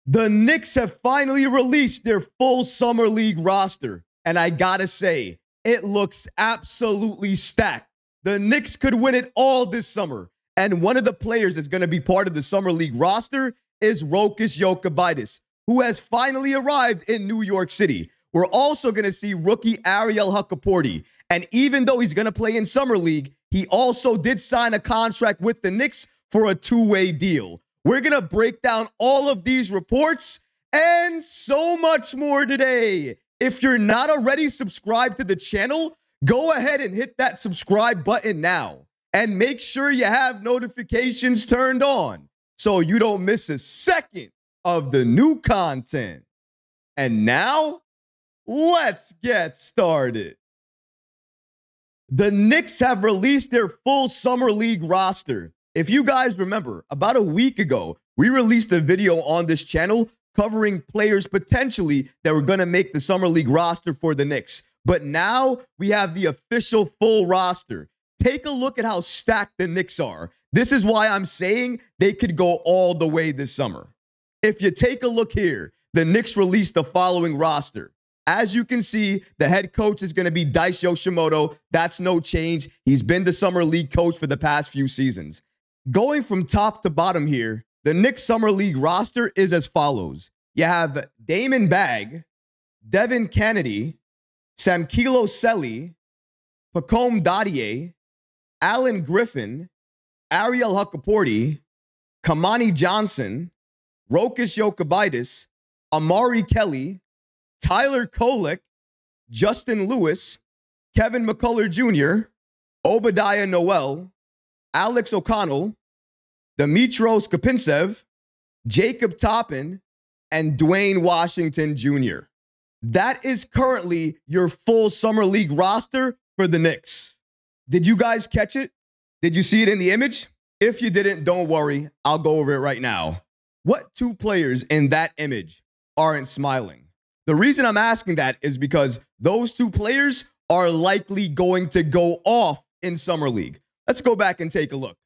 The Knicks have finally released their full Summer League roster, and I gotta say, it looks absolutely stacked. The Knicks could win it all this summer, and one of the players that's going to be part of the Summer League roster is Rokas Jokubaitis, who has finally arrived in New York City. We're also going to see rookie Ariel Hukporti, and even though he's going to play in Summer League, he also did sign a contract with the Knicks for a two-way deal. We're going to break down all of these reports and so much more today. If you're not already subscribed to the channel, go ahead and hit that subscribe button now. And make sure you have notifications turned on so you don't miss a second of the new content. And now, let's get started. The Knicks have released their full Summer League roster. If you guys remember, about a week ago, we released a video on this channel covering players potentially that were going to make the Summer League roster for the Knicks. But now we have the official full roster. Take a look at how stacked the Knicks are. This is why I'm saying they could go all the way this summer. If you take a look here, the Knicks released the following roster. As you can see, the head coach is going to be Dice Yoshimoto. That's no change. He's been the Summer League coach for the past few seasons. Going from top to bottom here, the Knicks Summer League roster is as follows. You have Damon Bagg, Devin Kennedy, Samkilo Selly, Pacome Dadier, Alan Griffin, Ariel Hukporti, Kamani Johnson, Rokas Jokubaitis, Amari Kelly, Tyler Kolek, Justin Lewis, Kevin McCullar Jr., Obadiah Noel, Alex O'Connell, Dimitros Kapintsev, Jacob Toppin, and Dwayne Washington Jr. That is currently your full Summer League roster for the Knicks. Did you guys catch it? Did you see it in the image? If you didn't, don't worry. I'll go over it right now. What two players in that image aren't smiling? The reason I'm asking that is because those two players are likely going to go off in Summer League. Let's go back and take a look.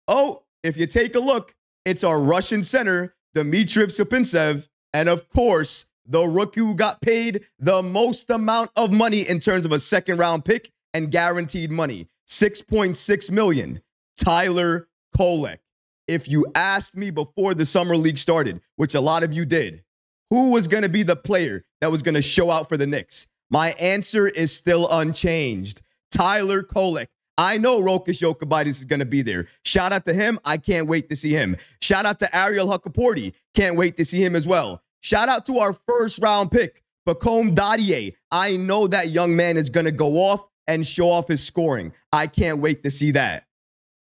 Oh, if you take a look, it's our Russian center, Dimitros Kapintsev, and of course, the rookie who got paid the most amount of money in terms of a second-round pick and guaranteed money, $6.6 million, Tyler Kolek. If you asked me before the Summer League started, which a lot of you did, who was going to be the player that was going to show out for the Knicks? My answer is still unchanged. Tyler Kolek. I know Rokas Jokubaitis is going to be there. Shout out to him. I can't wait to see him. Shout out to Ariel Hukporti. Can't wait to see him as well. Shout out to our first-round pick, Pacome Dadier. I know that young man is going to go off and show off his scoring. I can't wait to see that.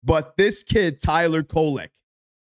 But this kid, Tyler Kolek,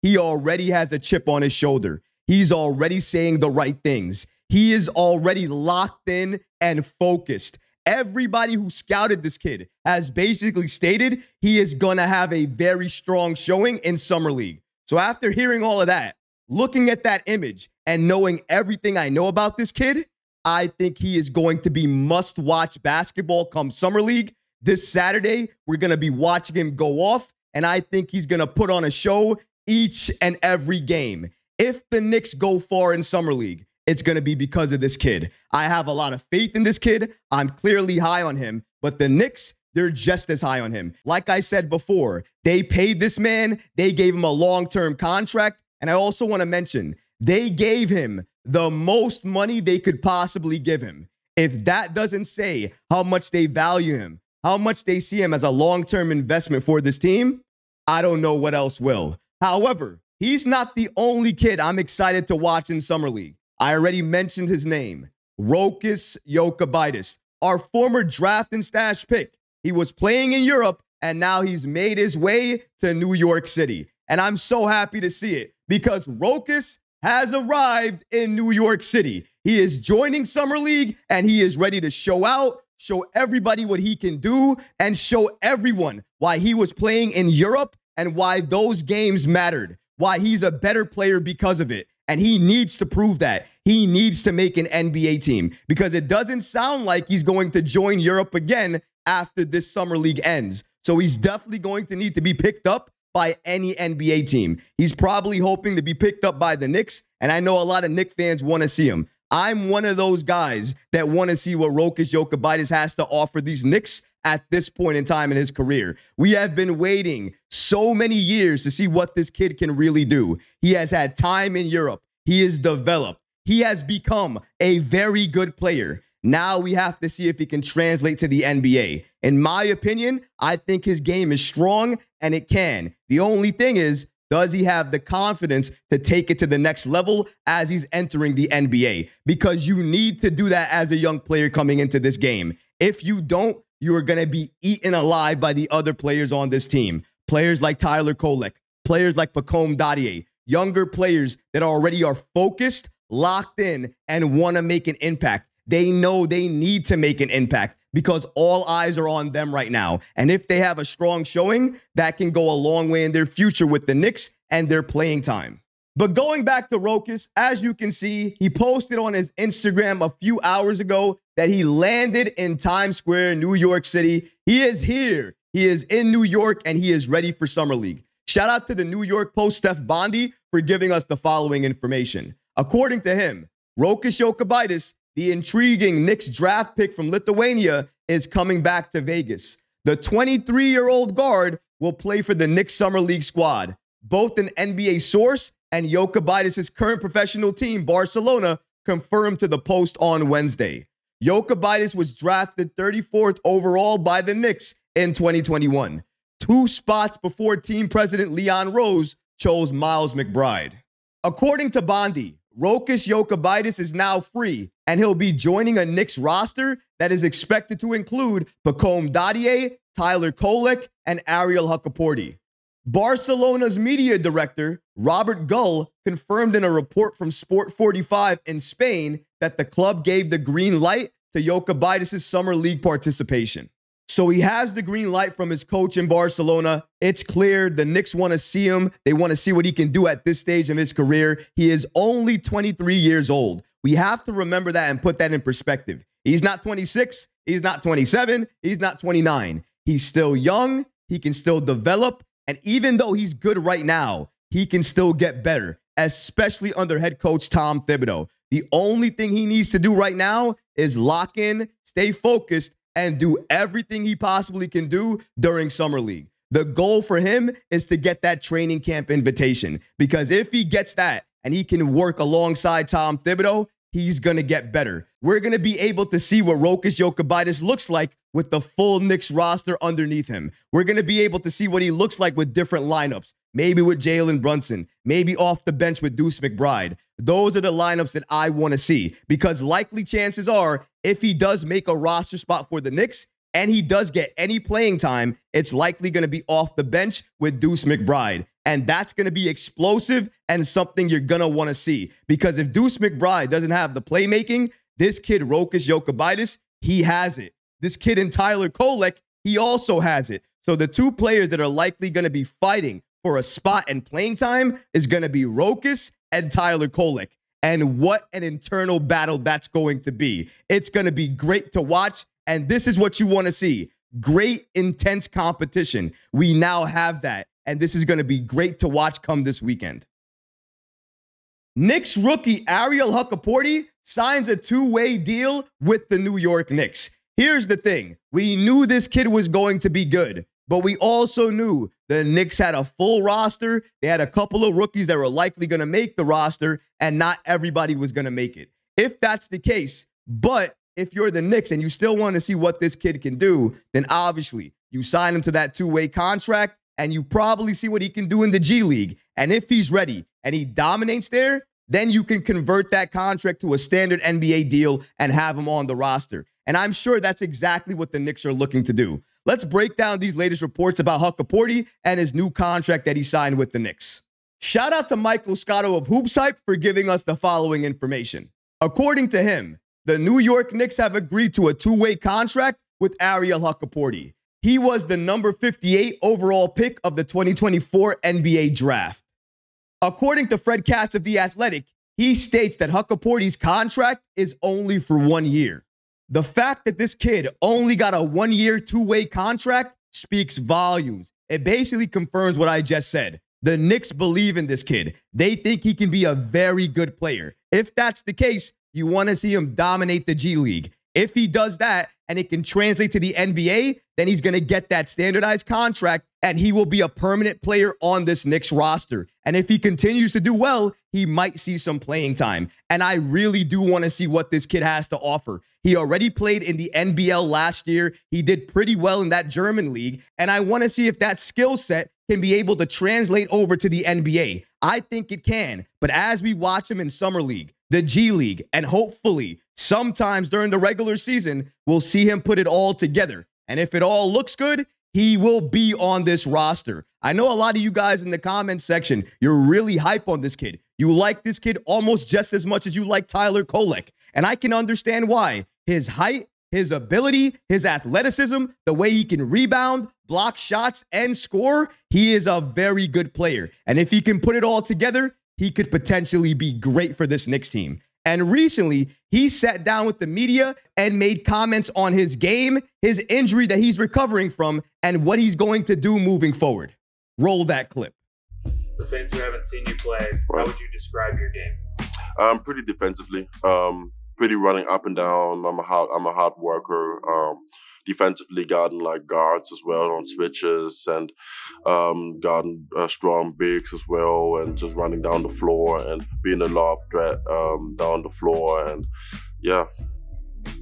he already has a chip on his shoulder. He's already saying the right things. He is already locked in and focused. Everybody who scouted this kid has basically stated he is going to have a very strong showing in Summer League. So after hearing all of that, looking at that image and knowing everything I know about this kid, I think he is going to be must-watch basketball come Summer League. This Saturday, we're going to be watching him go off, and I think he's going to put on a show each and every game. If the Knicks go far in Summer League, it's going to be because of this kid. I have a lot of faith in this kid. I'm clearly high on him, but the Knicks, they're just as high on him. Like I said before, they paid this man. They gave him a long-term contract. And I also want to mention, they gave him the most money they could possibly give him. If that doesn't say how much they value him, how much they see him as a long-term investment for this team, I don't know what else will. However, he's not the only kid I'm excited to watch in Summer League. I already mentioned his name, Rokas Jokubaitis, our former draft and stash pick. He was playing in Europe, and now he's made his way to New York City. And I'm so happy to see it because Rokas has arrived in New York City. He is joining Summer League, and he is ready to show out, show everybody what he can do, and show everyone why he was playing in Europe and why those games mattered, why he's a better player because of it. And he needs to prove that. He needs to make an NBA team because it doesn't sound like he's going to join Europe again after this Summer League ends. So he's definitely going to need to be picked up by any NBA team. He's probably hoping to be picked up by the Knicks, and I know a lot of Knicks fans want to see him. I'm one of those guys that want to see what Rokas Jokubaitis has to offer these Knicks at this point in time in his career. We have been waiting so many years to see what this kid can really do. He has had time in Europe. He is developed. He has become a very good player. Now we have to see if he can translate to the NBA. In my opinion, I think his game is strong and it can. The only thing is, does he have the confidence to take it to the next level as he's entering the NBA? Because you need to do that as a young player coming into this game. If you don't, you are going to be eaten alive by the other players on this team. Players like Tyler Kolek, players like McCullar Jr, younger players that already are focused, locked in, and want to make an impact. They know they need to make an impact because all eyes are on them right now. And if they have a strong showing, that can go a long way in their future with the Knicks and their playing time. But going back to Rokas, as you can see, he posted on his Instagram a few hours ago that he landed in Times Square, New York City. He is here. He is in New York, and he is ready for Summer League. Shout out to the New York Post Steph Bondi for giving us the following information. According to him, Rokas Jokubaitis, the intriguing Knicks draft pick from Lithuania, is coming back to Vegas. The 23-year-old guard will play for the Knicks Summer League squad. Both an NBA source and Jokubaitis' current professional team, Barcelona, confirmed to the Post on Wednesday. Jokubaitis was drafted 34th overall by the Knicks in 2021, 2 spots before team president Leon Rose chose Miles McBride. According to Bondi, Rokas Jokubaitis is now free, and he'll be joining a Knicks roster that is expected to include McCullar Jr, Tyler Kolek, and Ariel Hukporti. Barcelona's media director, Robert Gull, confirmed in a report from Sport 45 in Spain that the club gave the green light to Jokubaitis' Summer League participation. So he has the green light from his coach in Barcelona. It's clear the Knicks want to see him. They want to see what he can do at this stage of his career. He is only 23 years old. We have to remember that and put that in perspective. He's not 26. He's not 27. He's not 29. He's still young. He can still develop. And even though he's good right now, he can still get better, especially under head coach Tom Thibodeau. The only thing he needs to do right now is lock in, stay focused, and do everything he possibly can do during Summer League. The goal for him is to get that training camp invitation, because if he gets that and he can work alongside Tom Thibodeau, he's going to get better. We're going to be able to see what Rokas Jokubaitis looks like with the full Knicks roster underneath him. We're going to be able to see what he looks like with different lineups, maybe with Jalen Brunson, maybe off the bench with Deuce McBride. Those are the lineups that I want to see, because likely chances are if he does make a roster spot for the Knicks and he does get any playing time, it's likely going to be off the bench with Deuce McBride. And that's going to be explosive and something you're going to want to see. Because if Deuce McBride doesn't have the playmaking, this kid, Rokas Jokubaitis, he has it. This kid in Tyler Kolek, he also has it. So the 2 players that are likely going to be fighting for a spot and playing time is going to be Rokas and Tyler Kolek. And what an internal battle that's going to be. It's going to be great to watch. And this is what you want to see. Great, intense competition. We now have that. And this is going to be great to watch come this weekend. Knicks rookie Ariel Hukporti signs a 2-way deal with the New York Knicks. Here's the thing. We knew this kid was going to be good, but we also knew the Knicks had a full roster. They had a couple of rookies that were likely going to make the roster, and not everybody was going to make it. If that's the case, but if you're the Knicks and you still want to see what this kid can do, then obviously you sign him to that 2-way contract, and you probably see what he can do in the G League. And if he's ready and he dominates there, then you can convert that contract to a standard NBA deal and have him on the roster. And I'm sure that's exactly what the Knicks are looking to do. Let's break down these latest reports about Hukporti and his new contract that he signed with the Knicks. Shout out to Michael Scotto of Hoops Hype for giving us the following information. According to him, the New York Knicks have agreed to a 2-way contract with Ariel Hukporti. He was the number 58 overall pick of the 2024 NBA draft. According to Fred Katz of The Athletic, he states that Hukporti's contract is only for 1 year. The fact that this kid only got a 1-year, 2-way contract speaks volumes. It basically confirms what I just said. The Knicks believe in this kid. They think he can be a very good player. If that's the case, you want to see him dominate the G League. If he does that and it can translate to the NBA, then he's going to get that standardized contract and he will be a permanent player on this Knicks roster. And if he continues to do well, he might see some playing time. And I really do want to see what this kid has to offer. He already played in the NBL last year. He did pretty well in that German league. And I want to see if that skill set can be able to translate over to the NBA. I think it can. But as we watch him in Summer League, the G League, and hopefully sometimes during the regular season, we'll see him put it all together. And if it all looks good, he will be on this roster. I know a lot of you guys in the comments section, you're really hype on this kid. You like this kid almost just as much as you like Tyler Kolek. And I can understand why. His height, his ability, his athleticism, the way he can rebound, block shots, and score, he is a very good player. And if he can put it all together, he could potentially be great for this Knicks team. And recently, he sat down with the media and made comments on his game, his injury that he's recovering from, and what he's going to do moving forward. Roll that clip. For fans who haven't seen you play, how would you describe your game? Pretty defensively, pretty running up and down. I'm a hard worker. Defensively, guarding like guards as well on switches, and guarding strong bigs as well, and just running down the floor and being a lob threat down the floor, and yeah.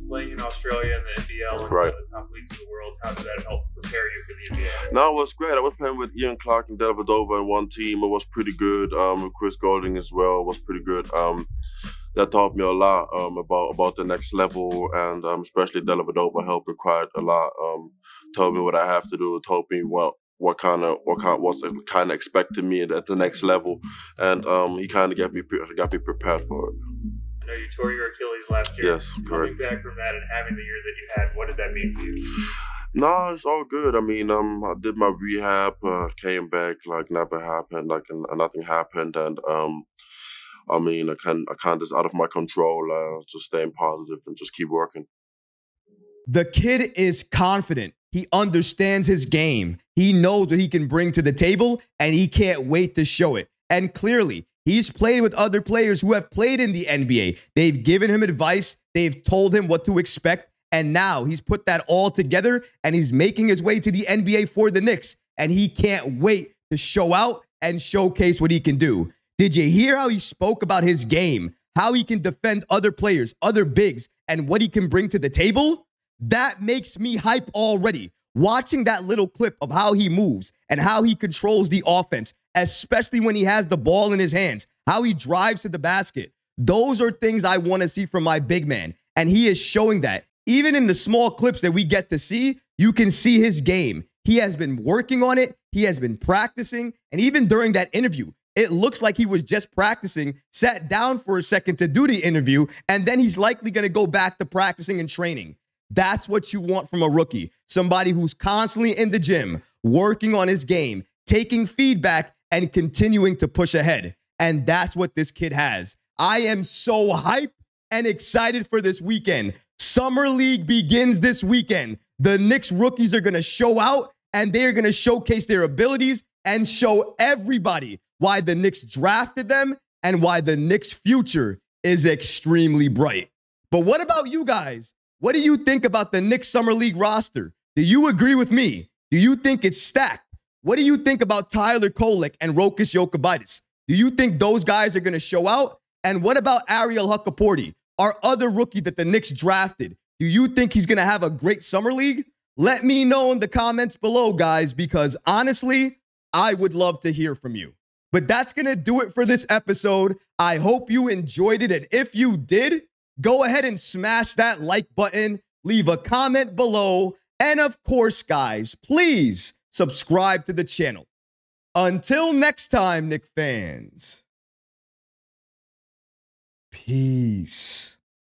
Playing in Australia and the NBL and right. the top leagues of the world, how did that help prepare you for the NBA? No, it was great. I was playing with Ian Clark and Dellavedova in one team. It was pretty good. With Chris Golding as well, it was pretty good. That taught me a lot about the next level, and especially Dellavedova helped me quite a lot. Told me what I have to do. Told me what's kind of expected me at the next level, and he kind of got me prepared for it. I know you tore your Achilles last year. Yes, correct. Coming back from that and having the year that you had, what did that mean to you? No, it's all good. I mean, I did my rehab, came back like never happened, like nothing happened, and I mean, I can't just out of my control. Just staying positive and just keep working. The kid is confident. He understands his game. He knows what he can bring to the table, and he can't wait to show it. And clearly, he's played with other players who have played in the NBA. They've given him advice. They've told him what to expect. And now he's put that all together, and he's making his way to the NBA for the Knicks. And he can't wait to show out and showcase what he can do. Did you hear how he spoke about his game, how he can defend other players, other bigs, and what he can bring to the table? That makes me hype already. Watching that little clip of how he moves and how he controls the offense, especially when he has the ball in his hands, how he drives to the basket. Those are things I want to see from my big man, and he is showing that. Even in the small clips that we get to see, you can see his game. He has been working on it. He has been practicing, and even during that interview, it looks like he was just practicing, sat down for a second to do the interview, and then he's likely going to go back to practicing and training. That's what you want from a rookie. Somebody who's constantly in the gym, working on his game, taking feedback, and continuing to push ahead. And that's what this kid has. I am so hyped and excited for this weekend. Summer League begins this weekend. The Knicks rookies are going to show out, and they're going to showcase their abilities and show everybody why the Knicks drafted them and why the Knicks' future is extremely bright. But what about you guys? What do you think about the Knicks Summer League roster? Do you agree with me? Do you think it's stacked? What do you think about Tyler Kolek and Rokas Jokubaitis? Do you think those guys are going to show out? And what about Ariel Hukporti, our other rookie that the Knicks drafted? Do you think he's going to have a great Summer League? Let me know in the comments below, guys, because honestly, I would love to hear from you. But that's going to do it for this episode. I hope you enjoyed it. And if you did, go ahead and smash that like button, leave a comment below. And of course, guys, please subscribe to the channel. Until next time, Knick fans. Peace.